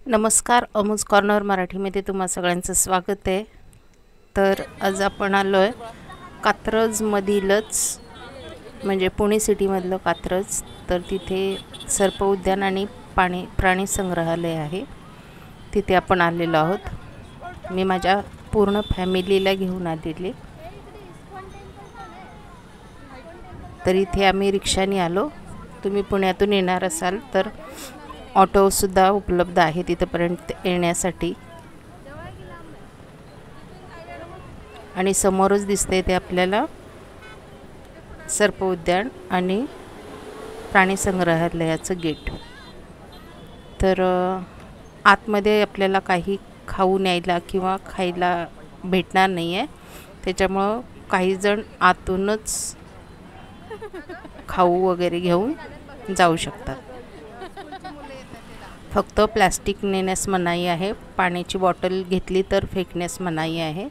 नमस्कार, अमूज कॉर्नर मराठीमध्ये तुम्हा सगळ्यांचं स्वागत आहे। तर आज आपण आलो आहे कात्रजमधीलच म्हणजे पुणे सिटीमधलं कात्रज। तर तिथे सर्प उद्यान आणि प्राणी संग्रहालय आहे, तिथे आपण आलेलो आहोत। मी माझ्या पूर्ण फॅमिलीला घेऊन आलेले। तर इथे आम्ही रिक्षाने आलो। तुम्ही पुण्यातून येणार असाल तर ऑटो सुद्धा उपलब्ध आहे तिथपर्यंत येण्यासाठी। आणि समोरच दिसते ते आपल्याला सर्प उद्यान आणि प्राणी संग्रहालयाचं गेट। तर आतमध्ये आपल्याला काही खाऊ न्यायला किंवा खायला भेटणार नाही आहे, त्याच्यामुळं काही जण आतूनच खाऊ वगैरे घेऊन जाऊ शकतात। फक्त प्लास्टिक नेण्यास मनाई आहे, पाण्याची बॉटल घेतली तर फेकण्यास मनाई आहे।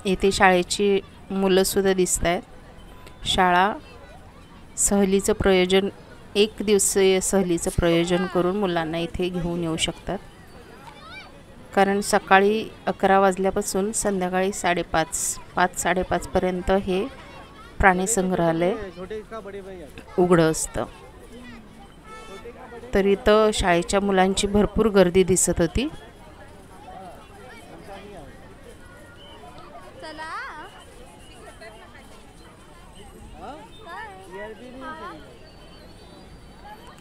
इथे शाळेची मुलं सुद्धा दिसत आहेत। शाळा सहलीचं प्रयोजन, एक दिवसीय सहलीचं प्रयोजन करून मुलांना इथे घेऊन येऊ शकतात। कारण सकाळी 11 वाजल्यापासून संध्याकाळी 5:30 पर्यंत हे प्राणी संग्रहालय उघडं असतं। तर इथं शाळेच्या मुलांची भरपूर गर्दी दिसत होती।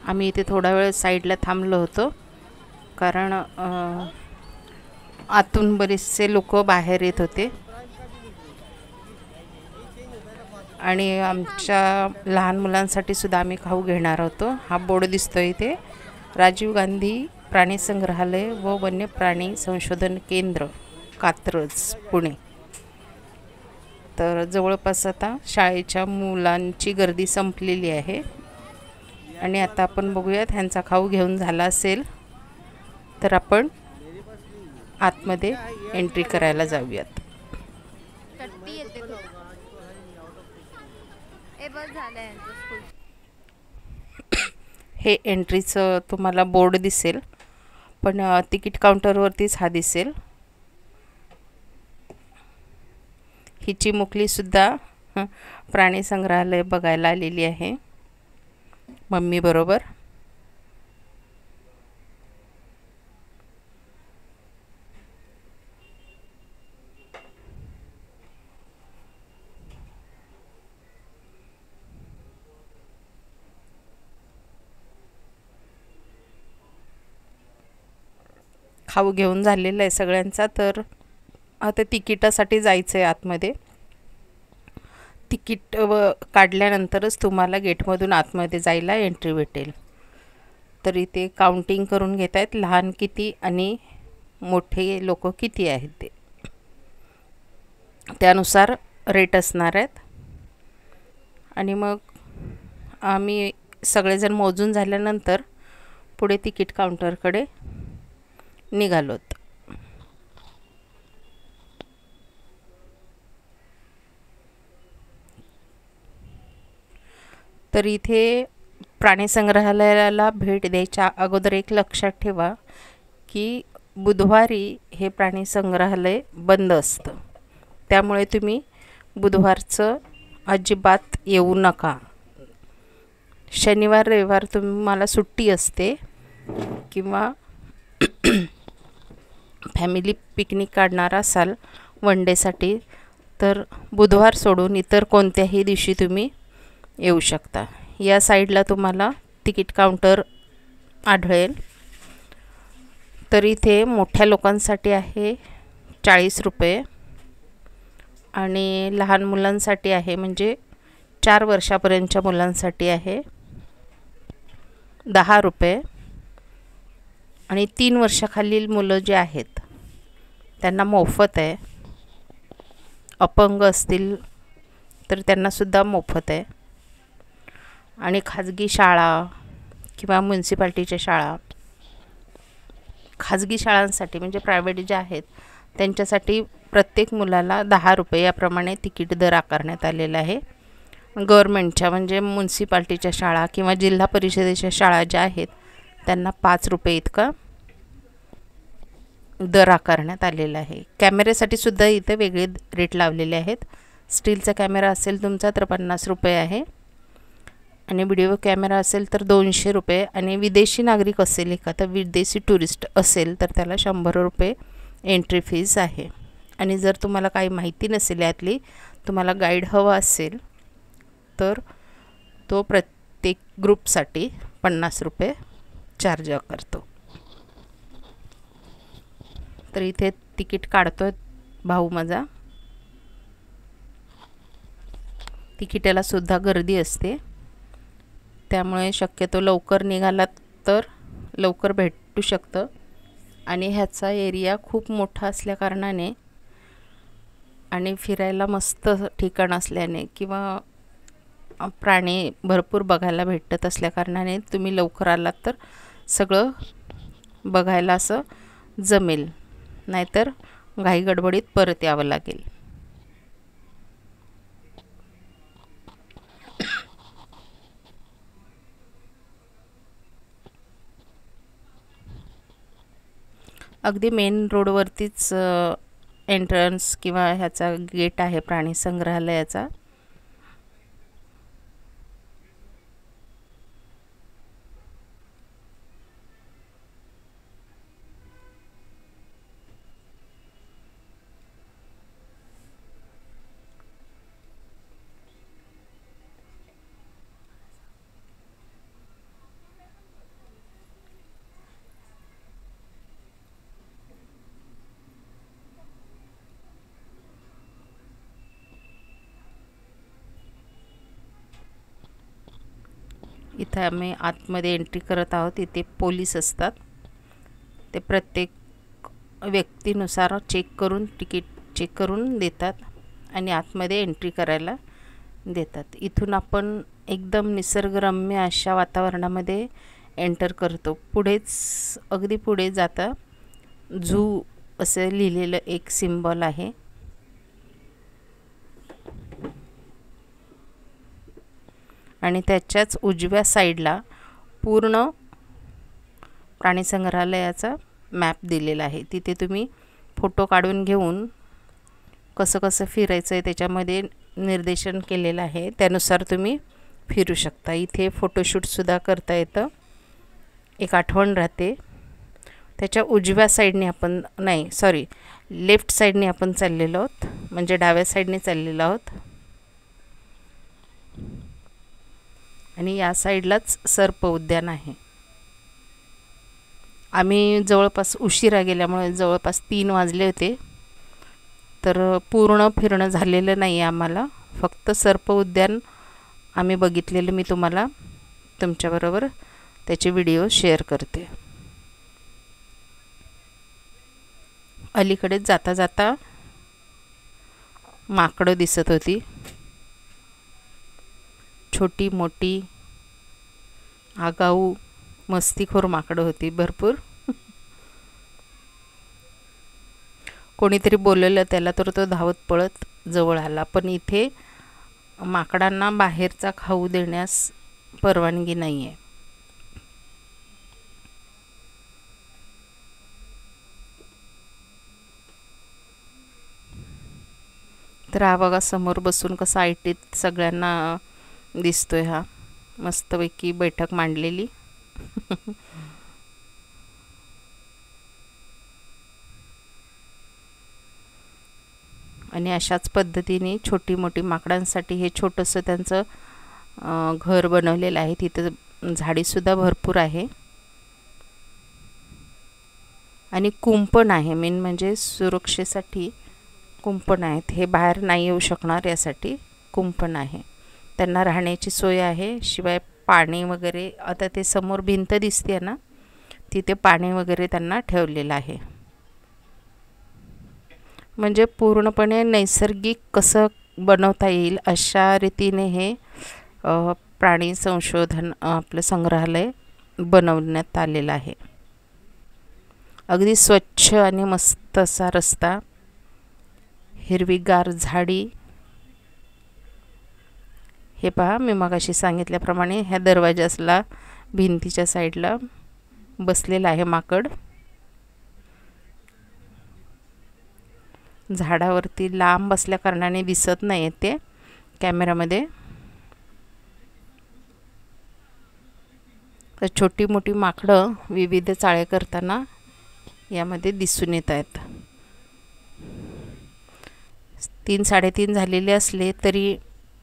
आम्ही इथे थोडा वेळ साईडला थांबलो होतो, कारण आतून बरेचसे लोक बाहेर येत होते आणि आमच्या लहान मुलांसाठी सुद्धा आम्ही खाऊ घेणार होतो। हा बोर्ड दिसतोय इथे, राजीव गांधी प्राणी संग्रहालय व वन्य प्राणी संशोधन केंद्र, कात्रज, पुणे। तर जवळपास आता शाळेच्या मुलांची गर्दी संपलेली आहे आणि आता आपण बघूयात ह्यांचा खाऊ घेऊन झाला असेल तर आपण आतमध्ये एंट्री करायला जाऊयात। हे एंट्रीचं तुम्हाला बोर्ड दिसेल, पण तिकीट काउंटरवरतीच हा दिसेल। हिची मुकली सुद्धा प्राणी संग्रहालय बघायला आलेली आहे मम्मी बरोबर। खाऊ घेऊन झालेला आहे सगळ्यांचा। तर आता तिकिटासाठी जायचं आहे आतमध्ये। तिकीट काढल्यानंतरच तुम्हाला गेटमधून आतमध्ये जायला एंट्री भेटेल। तर इथे काउंटिंग करून घेत आहेत, लहान किती आणि मोठे लोक किती आहेत ते, त्यानुसार रेट असणार आहेत। आणि मग आम्ही सगळेजण मोजून झाल्यानंतर पुढे तिकीट काउंटरकडे निघालोत। तर इथे प्राणी संग्रहालयाला भेट द्यायच्या अगोदर एक लक्षात ठेवा की बुधवारी हे प्राणी संग्रहालय बंद असतं, त्यामुळे तुम्ही बुधवारचं अजिबात येऊ नका। शनिवार रविवार तुम्हाला सुट्टी असते किंवा फॅमिली पिकनिक काढणार असाल वन डेसाठी तर बुधवार सोडून इतर कोणत्याही दिवशी तुम्ही येऊ शकता। या साईडला तुम्हाला तिकीट काउंटर आढळेल। तर इथे मोठ्या लोकांसाठी आहे 40 रुपये आणि लहान मुलांसाठी आहे, म्हणजे 4 वर्षापर्यंतच्या मुलांसाठी आहे 10 रुपये। आणि 3 वर्षाखालील मुलं जे आहेत त्यांना मोफत आहे। अपंग असतील तर त्यांनासुद्धा मोफत आहे। आणि खाजगी शाळा किंवा म्युन्सिपाल्टीच्या शाळा, खाजगी शाळांसाठी म्हणजे प्रायव्हेट ज्या आहेत त्यांच्यासाठी प्रत्येक मुलाला 10 रुपये याप्रमाणे तिकीट दर आकारण्यात आलेला आहे। गव्हर्नमेंटच्या म्हणजे म्युन्सिपाल्टीच्या शाळा किंवा जिल्हा परिषदेच्या शाळा ज्या आहेत त्यांना 5 रुपये इतका दर आकारण्यात आलेला आहे. कॅमेऱ्यासाठी सुद्धा इथे वेगळे रेट लावलेले आहेत. स्टीलचा कॅमेरा असेल तुमचा तर 50 रुपये आहे आणि व्हिडिओ कॅमेरा असेल तर 200 रुपये आणि विदेशी नागरिक असेल एखादा विदेशी टुरिस्ट असेल तर त्याला 100 रुपये एंट्री फीज आहे. आणि जर तुम्हाला काही माहिती नसेल यातली, तुम्हाला गाईड हवा असेल तर तो प्रत्येक ग्रुपसाठी 50 रुपये चार्ज करतो. तर इथे तिकीट काढतोय भाऊ माझा. तिकिटाला सुद्धा गर्दी असते, त्यामुळे शक्यतो लवकर निघालात तर लवकर भेटू शकतं. आणि ह्याचा एरिया खूप मोठा असल्याकारणाने आणि फिरायला मस्त ठिकाण असल्याने किंवा प्राणी भरपूर बघायला भेटत असल्याकारणाने तुम्ही लवकर आलात तर सगळं बघायला असं जमेल, नाहीतर घाई गडबडीत परत यावं लागेल. अगदी मेन रोडवरतीच एंट्रन्स किंवा ह्याचा गेट आहे प्राणी संग्रहालयाचा. इथे आम्ही आतमध्ये एंट्री करत आहोत. इथे पोलीस असतात, ते प्रत्येक व्यक्तीनुसार तिकीट चेक करून देतात आणि आतमध्ये एंट्री करायला देतात. इथून आपण एकदम निसर्गरम्य अशा वातावरणामध्ये एंटर करतो. पुढेच अगदी पुढे जाता झू असे लिहिलेलं एक सिम्बॉल आहे. आणि त्याच्याच उजव्या साईडला पूर्ण प्राणी संग्रहालयाचा मॅप दिलेला आहे. तिथे तुम्ही फोटो काढून घेऊन कसं कसं फिरायचं आहे त्याच्यामध्ये निर्देशन केलेलं आहे, त्यानुसार तुम्ही फिरू शकता. इथे फोटोशूटसुद्धा करता येतं, एक आठवण राहते. त्याच्या उजव्या साईडने आपण लेफ्ट साईडने आपण चाललेलो आहोत, म्हणजे डाव्या साईडने चाललेलो आहोत. आणि या साईडलाच सर्प उद्यान आहे. आम्ही जवळपास उशिरा गेल्यामुळे जवळपास 3 वाजले होते, तर पूर्ण फिरणं झालेलं नाही आम्हाला. फक्त सर्प उद्यान आम्ही बघितलेलं मी तुम्हाला तुमच्याबरोबर त्याचे व्हिडिओ शेअर करते. अलीकडे जाता जाता माकडं दिसत होती, छोटी मोठी आगाऊ मस्तीखोर माकडं होती भरपूर. कोणीतरी बोललेलं त्याला तर तो धावत पळत जवळ आला. पण इथे माकडांना बाहेरचा खाऊ देण्यास परवानगी नाही आहे. तर हा बघा समोर बसून कसा आयटीत सगळ्यांना दिसतोय. हा मस्तपैकी बैठक मांडलेली. आणि अशाच पद्धतीने छोटी मोठी माकडांसाठी हे छोटंसं त्यांचं घर बनवलेलं आहे. तिथं झाडीसुद्धा भरपूर आहे आणि कुंपण आहे. मेन म्हणजे सुरक्षेसाठी कुंपण आहेत. हे बाहेर नाही येऊ शकणार यासाठी कुंपण आहे. त्यांना राहण्याची सोय आहे. शिवाय पाणी वगैरे, आता ते समोर भिंत दिसते ना, तिथे पाणी वगैरे त्यांना ठेवलेलं आहे. म्हणजे पूर्णपणे नैसर्गिक कसं बनवता येईल अशा रीतीने हे प्राणी संशोधन आपलं संग्रहालय बनवण्यात आलेलं आहे. अगदी स्वच्छ आणि मस्त असा रस्ता, हिरवीगार झाडी. हे पहा, मी मगाशी सांगितल्याप्रमाणे ह्या दरवाजाला भिंतीच्या साईडला बसलेलं आहे माकड. झाडावरती लांब बसल्या कारणाने दिसत नाही ते कॅमेरामध्ये. तर छोटी मोठी माकडं विविध चाळे करताना यामध्ये दिसून येत आहेत. 3-3:30 झालेले असले तरी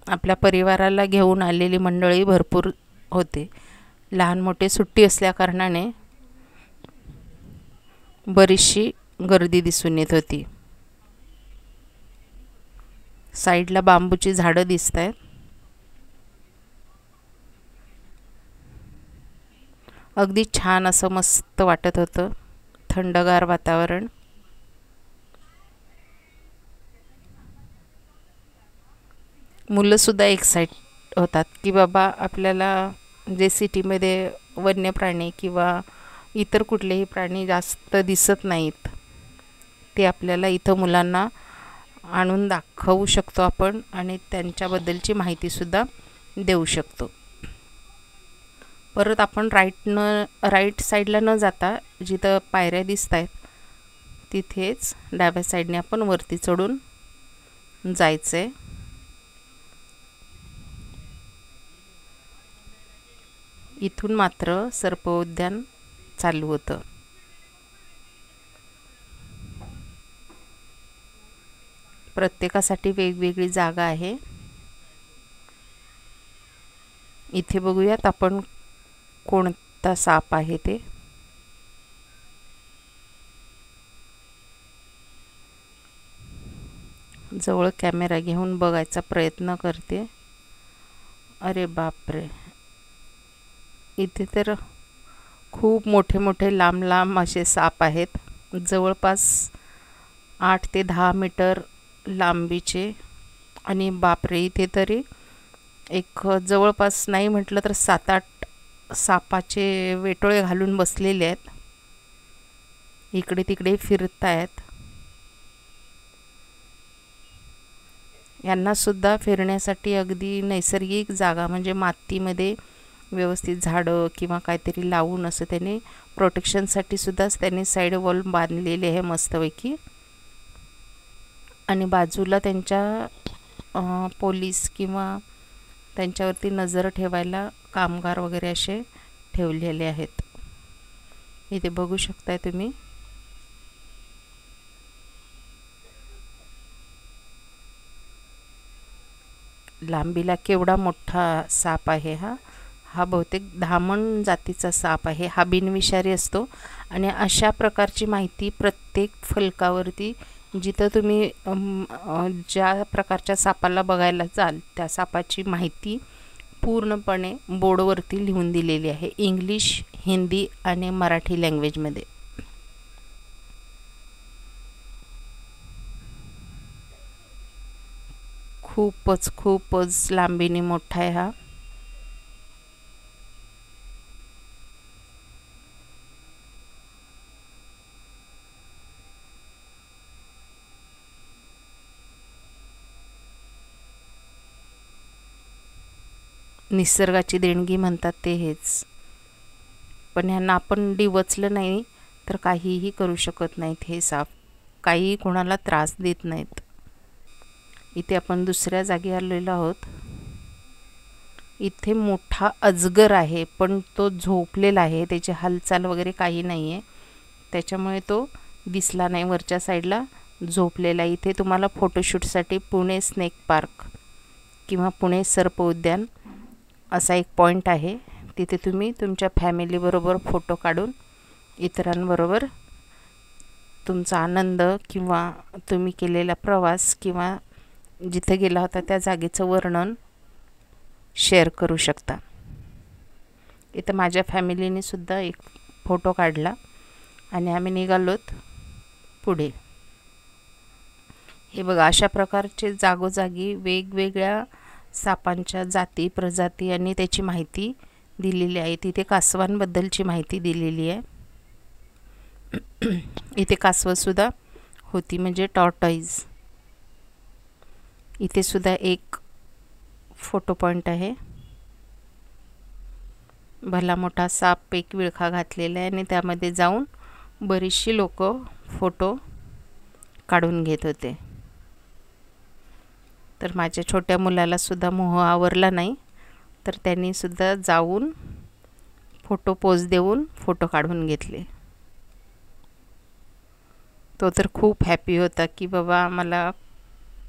आपल्या परिवाराला घेऊन आलेली मंडळी भरपूर होते. लहान मोठे सुट्टी असल्या कारणाने बरीचशी गर्दी दिसून येत होती. साईडला बांबूची झाडं दिसत आहेत. अगदी छान असं मस्त वाटत होतं, थंडगार वातावरण. मुलंसुद्धा एक्साइट होतात की बाबा आपल्याला जे सिटीमध्ये वन्य प्राणी किंवा इतर कुठलेही प्राणी जास्त दिसत नाहीत, ते आपल्याला इथं मुलांना आणून दाखवू शकतो आपण आणि त्यांच्याबद्दलची माहितीसुद्धा देऊ शकतो. परत आपण राईट साईडला न जाता जिथं पायऱ्या दिसत आहेत तिथेच डाव्या साईडने आपण वरती चढून जायचं आहे. इथून मात्र सर्पोद्यान चालू होतं. प्रत्येकासाठी वेगवेगळी जागा आहे. इथे बघूयात आपण कोणता साप आहे ते. जवळ कॅमेरा घेऊन बघायचा प्रयत्न करते. अरे बापरे, इथे तर खूप मोठे मोठे लांब लांब असे साप आहेत. जवळपास 8 ते 10 मीटर लांबीचे. आणि बापरे, इथे तरी एक जवळपास नाही म्हटलं तर 7-8 सापाचे वेटोळे घालून बसलेले आहेत. इकडे तिकडे फिरत आहेत. यांनासुद्धा फिरण्यासाठी अगदी नैसर्गिक जागा म्हणजे मातीमध्ये व्यवस्थित झाडं किंवा काहीतरी लावून असं त्याने प्रोटेक्शनसाठी सुद्धाच त्याने साईड वॉल बांधलेले आहे मस्तपैकी. आणि बाजूला त्यांच्या पोलीस किंवा त्यांच्यावरती नजर ठेवायला कामगार वगैरे असे ठेवलेले आहेत. इथे बघू शकताय तुम्ही. लांबीला केवढा मोठा साप आहे हा. हा बहुतेक धामण जातीचा साप आहे. हा बिनविषारी असतो आणि अशा प्रकारची माहिती प्रत्येक फलकावरती जिथं तुम्ही ज्या प्रकारच्या सापाला बघायला जाल त्या सापाची माहिती पूर्णपणे बोर्डवरती लिहून दिलेली आहे, इंग्लिश, हिंदी आणि मराठी लँग्वेजमध्ये. खूपच लांबीने मोठा आहे हा. निसर्गाची देणगी म्हणतात ते हेच. पण ह्यांना आपण डिवचलं नाही तर काहीही करू शकत नाहीत हे साप. काही कोणाला त्रास देत नाहीत. इथे आपण दुसऱ्या जागी आलेलो आहोत. इथे मोठा अजगर आहे पण तो झोपलेला आहे. त्याची हालचाल वगैरे काही नाही आहे, त्याच्यामुळे तो दिसला नाही. वरच्या साईडला झोपलेला. इथे तुम्हाला फोटोशूटसाठी पुणे स्नेक पार्क किंवा पुणे सर्प उद्यान असा एक पॉईंट आहे. तिथे तुम्ही तुमच्या फॅमिलीबरोबर फोटो काढून इतरांबरोबर तुमचा आनंद किंवा तुम्ही केलेला प्रवास किंवा जिथे गेला होता त्या जागेचं वर्णन शेअर करू शकता. इथं माझ्या फॅमिलीने सुद्धा एक फोटो काढला आणि आम्ही निघालोत पुढे. हे बघा, अशा प्रकारचे जागोजागी वेगवेगळ्या सापांच्या जाती, प्रजाती आणि त्याची माहिती दिलेली आहे. तिथे कासवांबद्दलची माहिती दिलेली आहे. इथे कासवसुद्धा होती म्हणजे टॉर्टॉईज. इथे सुद्धा एक फोटो पॉईंट आहे. भला मोठा साप एक विळखा घातलेला आहे आणि त्यामध्ये जाऊन बरीचशी लोक फोटो काढून घेत होते. तर माझ्या छोट्या मुलाला सुद्धा मोह आवरला नाही, तर त्यांनी सुद्धा जाऊन फोटो पोज देऊन फोटो काढून घेतले. तो तर खूप हॅपी होता की बाबा मला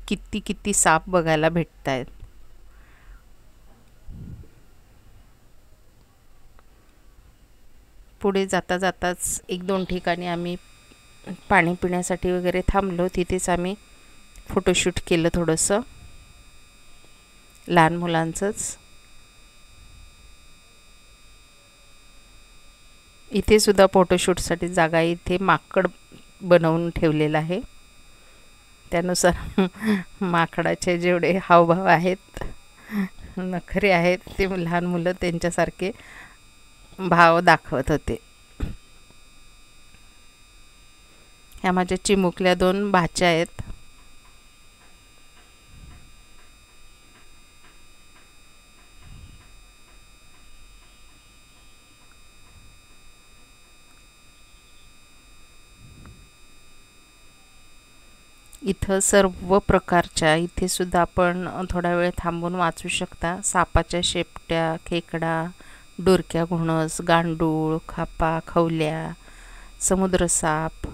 किती किती साप बघायला भेटत आहेत. पुढे जाता जाताच एक दोन ठिकाणी आम्ही पाणी पिण्यासाठी वगैरे थांबलो. तिथेच आम्ही फोटोशूट केलं थोडंसं लहान मुलांचंच. इथे सुद्धा फोटोशूटसाठी जागा इथे माकड बनवून ठेवलेलं आहे. त्यानुसार माकडाचे जेवढे हावभाव आहेत, नखरे आहेत, ते लहान मुलं त्यांच्यासारखे भाव दाखवत होते. ह्या माझ्या चिमुकल्या 2 भाच्या आहेत. इथं सर्व प्रकारच्या, इथे सुद्धा आपण थोडा वेळ थांबून वाचू शकता. सापाच्या शेपट्या, खेकडा, डोरक्या घोणस, गांडूळ, खापा, खवल्या, समुद्र साप,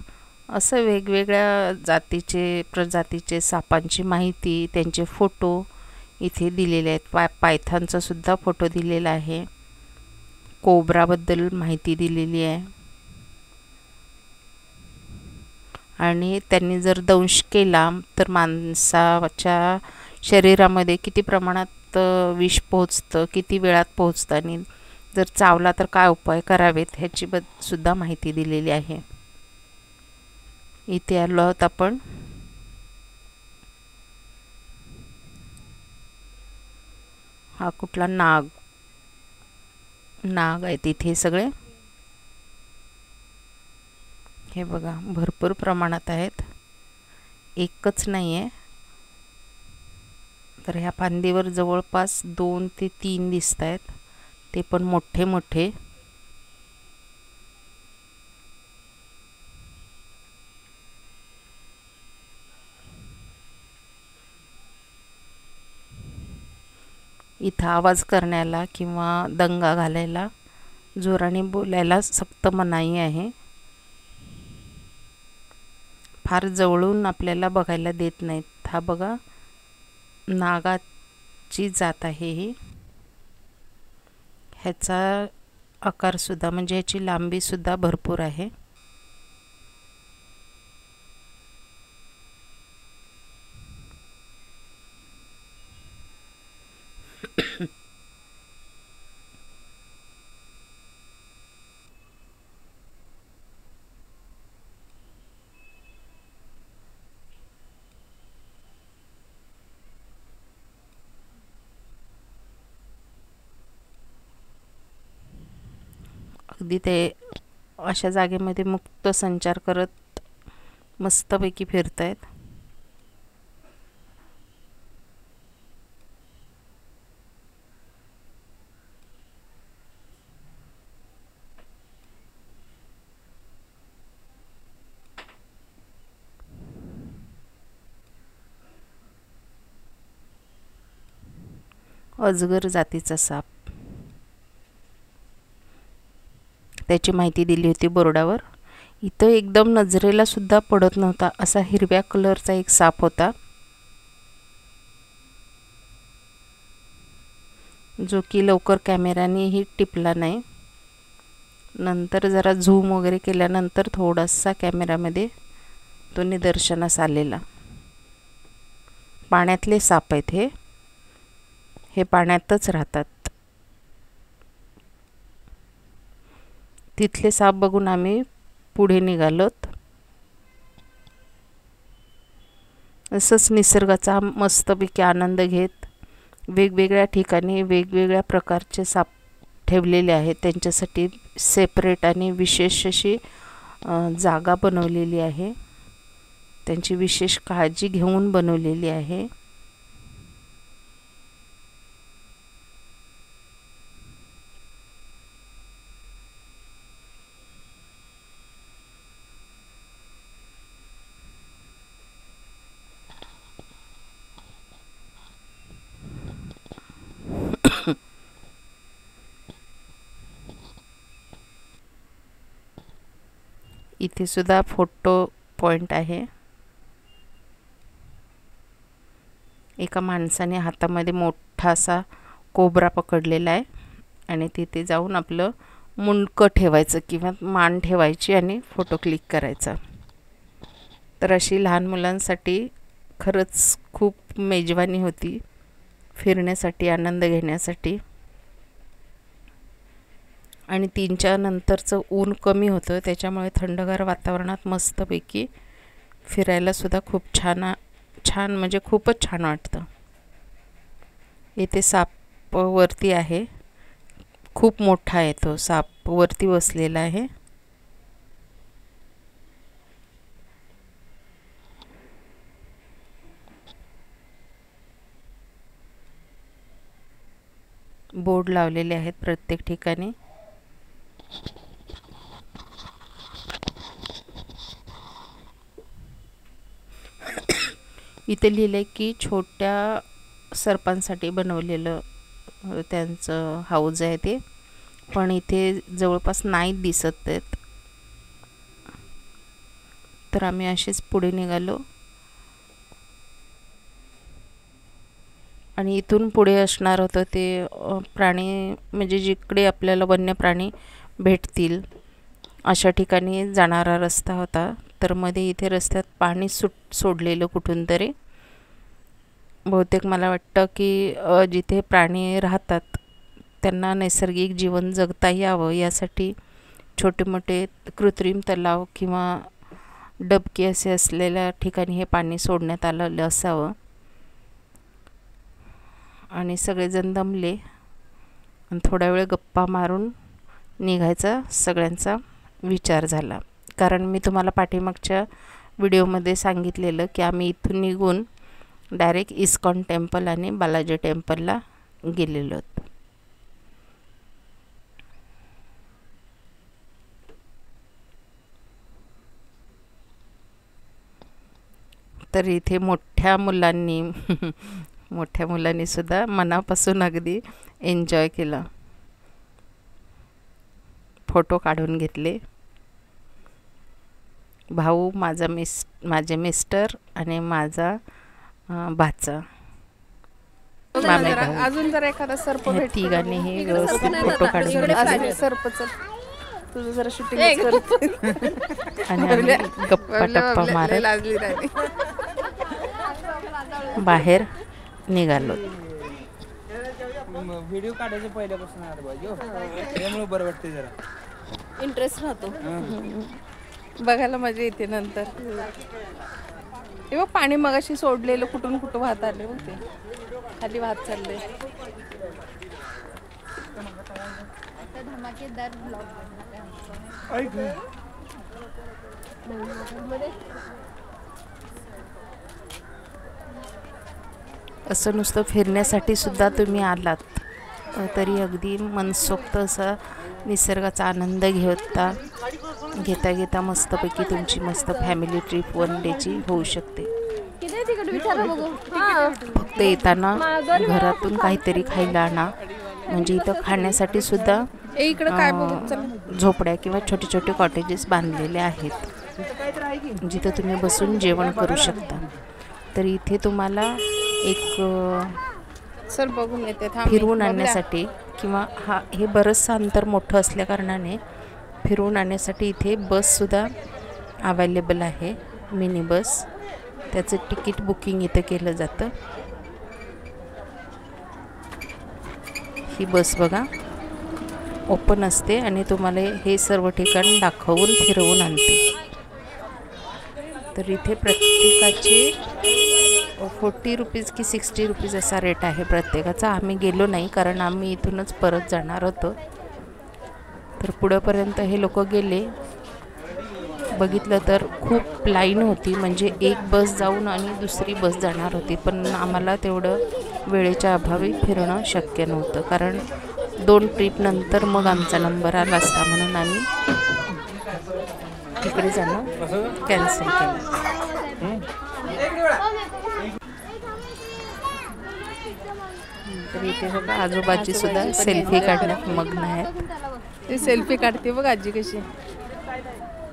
असं वेगवेगळ्या जातीचे प्रजातीचे सापांची माहिती, त्यांचे फोटो इथे दिलेले आहेत. पायथानचा सुद्धा फोटो दिलेला आहे. कोब्राबद्दल माहिती दिलेली आहे. आणि त्यांनी जर दंश केला तर माणसाच्या शरीरामध्ये किती प्रमाणात विष पोहोचतं, किती वेळात पोहोचतं, आणि जर चावला तर काय उपाय करावेत ह्याची सुद्धा माहिती दिलेली आहे. इथे आलो आहोत आपण. हा कुठला नाग आहे तिथे सगळे. हे बघा भरपूर प्रमाणात आहेत, एकच नाही आहे. तर ह्या फांदीवर जवळपास 2 ते 3 दिसत आहेत, ते पण मोठे मोठे. इथं आवाज करण्याला किंवा दंगा घालायला, जोराने बोलायला सक्त मनाई आहे. फार जवळून आपल्याला बघायला देत नाहीत. हा बघा नागाची जात आहे ही. ह्याचा आकारसुद्धा म्हणजे ह्याची लांबीसुद्धा भरपूर आहे. अगदी ते अशा जागेमध्ये मुक्त संचार करत मस्तपैकी फिरतायत. अजगर जातीचा साप, त्याची माहिती दिली होती बोर्डावर. इथं एकदम नजरेला सुद्धा पडत नव्हता असा हिरव्या कलरचा एक साप होता, जो की लवकर कॅमेऱ्यानेही टिपला नाही. नंतर जरा झूम वगैरे केल्यानंतर थोडासा कॅमेऱ्यामध्ये तो निदर्शनास आलेला. पाण्यातले साप आहेत हे पाण्यातच राहतात. तिथले साप बघून आम्ही पुढे निघालोत. असंच निसर्गाचा मस्तपैकी आनंद घेत वेगवेगळ्या ठिकाणी वेगवेगळ्या प्रकारचे साप ठेवलेले आहेत. त्यांच्यासाठी सेपरेट आणि विशेष अशी जागा बनवलेली आहे. त्यांची विशेष काळजी घेऊन बनवलेली आहे. इथे सुद्धा फोटो पॉइंट आहे. एका माणसाने हातामध्ये मोठासा कोबरा पकडलेला आहे आणि तिथे जाऊन आपलं मुंडकं ठेवायचं किंवा मान ठेवायची आणि फोटो क्लिक करायचा. तर अशी लहान मुलांसाठी खरंच खूप मेजवानी होती, फिरण्यासाठी, आनंद घेण्यासाठी. आणि 3च्या नंतरचं ऊन कमी होतं, त्याच्यामुळे थंडगार वातावरणात मस्तपैकी फिरायला सुद्धा खूप छान म्हणजे खूपच छान वाटतं. इथे साप वरती आहे, खूप मोठा आहे तो साप, वरती बसलेला आहे. बोर्ड लावलेले आहेत प्रत्येक ठिकाणी. इथे लिहिलं आहे की छोट्या सर्पांसाठी बनवलेलं त्यांचं हाऊस आहे ते, पण इथे जवळपास नाही दिसत आहेत. तर आम्ही असेच पुढे निघालो आणि इथून पुढे असणार होतं ते प्राणी, म्हणजे जिकडे आपल्याला वन्य प्राणी भेटतील अशा ठिकाणी जाणारा रस्ता होता. तर मध्ये इथे रस्त्यात पाणी सोडलेलं कुठून तरी. बहुतेक मला वाटतं की जिथे प्राणी राहतात त्यांना नैसर्गिक जीवन जगता यावं यासाठी छोटे मोठे कृत्रिम तलाव किंवा डबके असे असलेल्या ठिकाणी हे पाणी सोडण्यात आलेलं असावं. आणि सगळेजण दमले आणि थोडा वेळ गप्पा मारून निघायचा सगळ्यांचा विचार झाला. कारण मी तुम्हाला पाठीमागच्या व्हिडिओमध्ये सांगितलेलं की आम्ही इथून निघून डायरेक्ट इस्कॉन टेम्पल आणि बालाजी टेम्पलला गेलेलो. तर इथे मोठ्या मुलांनी सुद्धा मनापासून अगदी एन्जॉय केला, फोटो काढून घेतले. भाऊ, माझे मिस्टर आणि माझा भाचा, मामे भाऊ, अजून जर एखादा सर्प हे तिघांनी हे व्यवस्थित फोटो काढून घेतले. सर्पच तुझं जरा शूटिंग करते आणि आम्ही गप्पा टप्पा मारत लाजली राहिली. बाहेर निघालो. व्हिडिओ काढायचं पहिल्यापासून आलं पाहिजे, त्यामुळे बरं वाटते, जरा इंटरेस्ट राहतो, बघायला मजा येते. नंतर हे बघ पाणी मगाशी सोडलेलं कुठून कुठं वाहत आले, बघ ते खाली वाहत चालले. असं नुसतं फिरण्यासाठी सुद्धा तुम्ही आलात तरी अगदी मनसोक्त असा निसर्गाचा आनंद घेता मस्तपैकी तुमची मस्त फॅमिली ट्रिप 1 डेची होऊ शकते. फक्त येताना घरातून काहीतरी खायला आणा, म्हणजे इथं खाण्यासाठी सुद्धा झोपड्या किंवा छोटे छोटे कॉटेजेस बांधलेले आहेत जिथं तुम्ही बसून जेवण करू शकता. तर इथे तुम्हाला एक सर बघून येते फिरवून आणण्यासाठी किंवा हे बरंचसं अंतर मोठं असल्याकारणाने फिरवून आणण्यासाठी इथे बससुद्धा अवेलेबल आहे, मिनी बस. त्याचं तिकीट बुकिंग इथं केलं जातं. ही बस बघा ओपन असते आणि तुम्हाला हे सर्व ठिकाण दाखवून फिरवून आणते. तर इथे प्रत्येकाचे 40 रुपीज की 60 रुपीज असा रेट आहे प्रत्येकाचा. आम्ही गेलो नाही कारण आम्ही इथूनच परत जाणार होतो. तर पुढंपर्यंत हे लोक गेले. बघितलं तर खूप लाईन होती, म्हणजे एक बस जाऊन आणि दुसरी बस जाणार होती, पण आम्हाला तेवढं वेळेच्या अभावी फिरणं शक्य नव्हतं. कारण 2 ट्रिप नंतर मग आमचा नंबर आला असता, म्हणून आम्ही तिकडे जाणं कॅन्सल केलं. तर इथे बघा आजोबाजी सुद्धा सेल्फी काढण्यात मग्न आहेत. ते सेल्फी काढते बघ आजी कशी.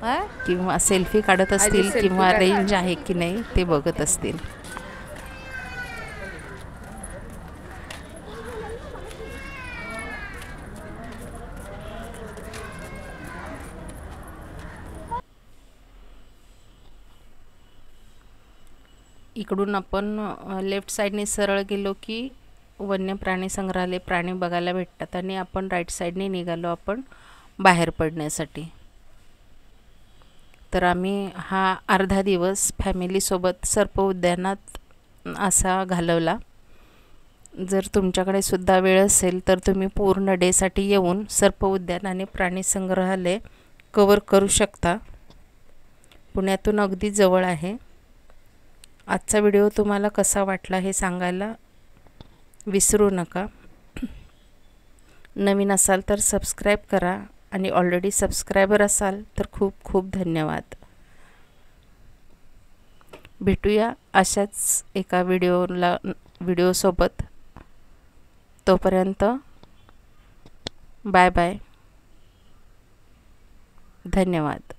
हा किंवा सेल्फी काढत असतील selfie किंवा काढ- रेंज आहे की नाही ते बघत असतील. इकडून आपण लेफ्ट साईडने सरळ गेलो की वन्य प्राणी संग्रहालय प्राणी बघायला भेटतात आणि आपण राईट साईडने निघालो आपण बाहेर पडण्यासाठी. तर आम्ही हा अर्धा दिवस फॅमिलीसोबत सर्प उद्यानात असा घालवला. जर तुमच्याकडे सुद्धा वेळ असेल तर तुम्ही पूर्ण डेसाठी येऊन सर्प उद्यान आणि प्राणी संग्रहालय कवर करू शकता. पुण्यातून अगदी जवळ आहे. आजचा व्हिडिओ तुम्हाला कसा वाटला हे सांगायला विसरू नका. नवीन असाल तर सबस्क्राईब करा आणि ऑलरेडी सबस्क्रायबर असाल तर खूप खूप धन्यवाद. भेटूया अशाच एका व्हिडिओसोबत. तोपर्यंत बाय बाय. धन्यवाद.